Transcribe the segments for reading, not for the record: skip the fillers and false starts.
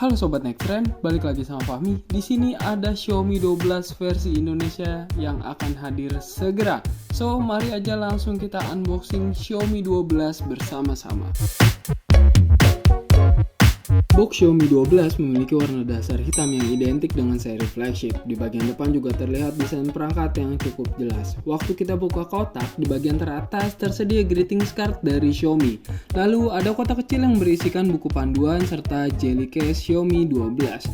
Halo Sobat Next Trend, balik lagi sama Fahmi. Di sini ada Xiaomi 12 versi Indonesia yang akan hadir segera. So, mari aja langsung kita unboxing Xiaomi 12 bersama-sama. Box Xiaomi 12 memiliki warna dasar hitam yang identik dengan seri flagship. Di bagian depan juga terlihat desain perangkat yang cukup jelas. Waktu kita buka kotak, di bagian teratas tersedia greetings card dari Xiaomi. Lalu ada kotak kecil yang berisikan buku panduan serta jelly case Xiaomi 12.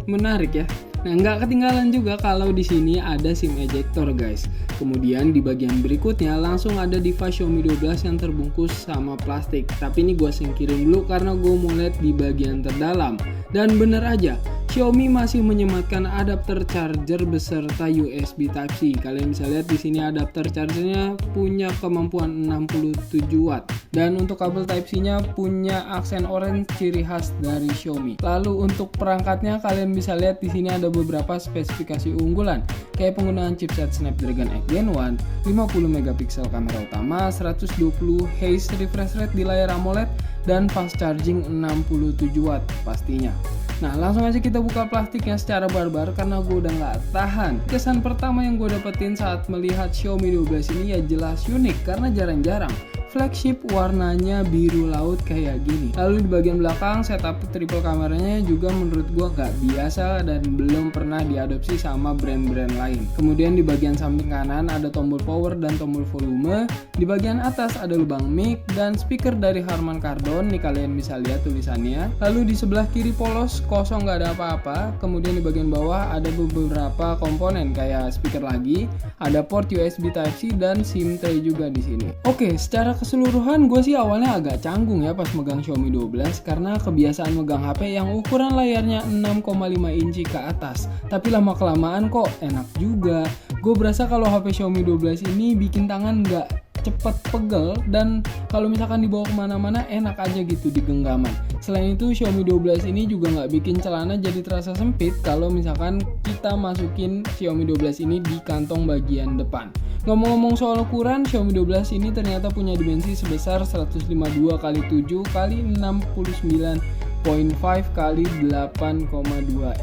Menarik ya. Nah, nggak ketinggalan juga kalau di sini ada SIM ejector guys. Kemudian di bagian berikutnya langsung ada device Xiaomi 12 yang terbungkus sama plastik. Tapi ini gue singkirin dulu karena gue mau lihat di bagian terdalam. Dan bener aja, Xiaomi masih menyematkan adapter charger beserta USB Type-C. Kalian bisa lihat di sini adapter chargernya punya kemampuan 67 watt. Dan untuk kabel Type-C-nya punya aksen orange ciri khas dari Xiaomi. Lalu untuk perangkatnya kalian bisa lihat di sini ada beberapa spesifikasi unggulan kayak penggunaan chipset Snapdragon 8 Gen 1, 50 megapiksel kamera utama, 120 Hz refresh rate di layar AMOLED dan fast charging 67 watt pastinya. Nah, langsung aja kita buka plastiknya secara barbar karena gue udah gak tahan. Kesan pertama yang gue dapetin saat melihat Xiaomi 12 ini ya jelas unik karena jarang-jarang flagship warnanya biru laut kayak gini. Lalu di bagian belakang setup triple kameranya juga menurut gua gak biasa dan belum pernah diadopsi sama brand-brand lain. Kemudian di bagian samping kanan ada tombol power dan tombol volume. Di bagian atas ada lubang mic dan speaker dari Harman Kardon. Nih kalian bisa lihat tulisannya. Lalu di sebelah kiri polos kosong gak ada apa-apa. Kemudian di bagian bawah ada beberapa komponen kayak speaker lagi, ada port USB Type-C dan SIM tray juga di sini. Oke, secara keseluruhan gue sih awalnya agak canggung ya pas megang Xiaomi 12 karena kebiasaan megang HP yang ukuran layarnya 6,5 inci ke atas. Tapi lama kelamaan kok enak juga. Gue berasa kalau HP Xiaomi 12 ini bikin tangan nggak cepet pegel dan kalau misalkan dibawa kemana-mana enak aja gitu di genggaman. Selain itu Xiaomi 12 ini juga nggak bikin celana jadi terasa sempit kalau misalkan kita masukin Xiaomi 12 ini di kantong bagian depan. Ngomong-ngomong soal ukuran, Xiaomi 12 ini ternyata punya dimensi sebesar 152 x 7 x 69.5 x 8,2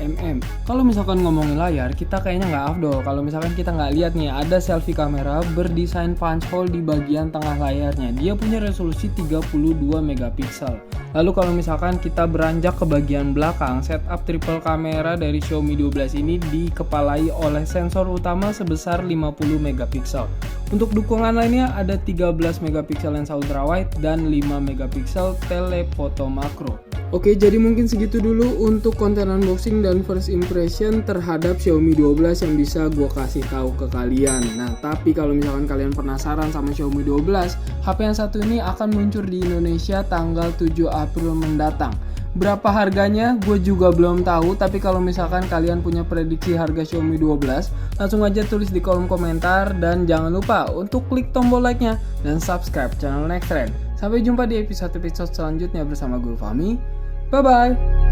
mm. Kalau misalkan ngomongin layar, kita kayaknya nggak afdol kalau misalkan kita nggak lihat nih ada selfie kamera berdesain punch hole di bagian tengah layarnya. Dia punya resolusi 32 megapiksel. Lalu kalau misalkan kita beranjak ke bagian belakang, setup triple kamera dari Xiaomi 12 ini dikepalai oleh sensor utama sebesar 50 megapiksel. Untuk dukungan lainnya ada 13 megapiksel lensa ultrawide dan 5 megapiksel telefoto makro. Oke, jadi mungkin segitu dulu untuk konten unboxing dan first impression terhadap Xiaomi 12 yang bisa gue kasih tahu ke kalian. Nah, tapi kalau misalkan kalian penasaran sama Xiaomi 12, HP yang satu ini akan muncul di Indonesia tanggal 7 April mendatang. Berapa harganya gue juga belum tahu, tapi kalau misalkan kalian punya prediksi harga Xiaomi 12, langsung aja tulis di kolom komentar dan jangan lupa untuk klik tombol like-nya dan subscribe channel Next Trend. Sampai jumpa di episode-episode selanjutnya bersama Guru Fahmi. Bye-bye!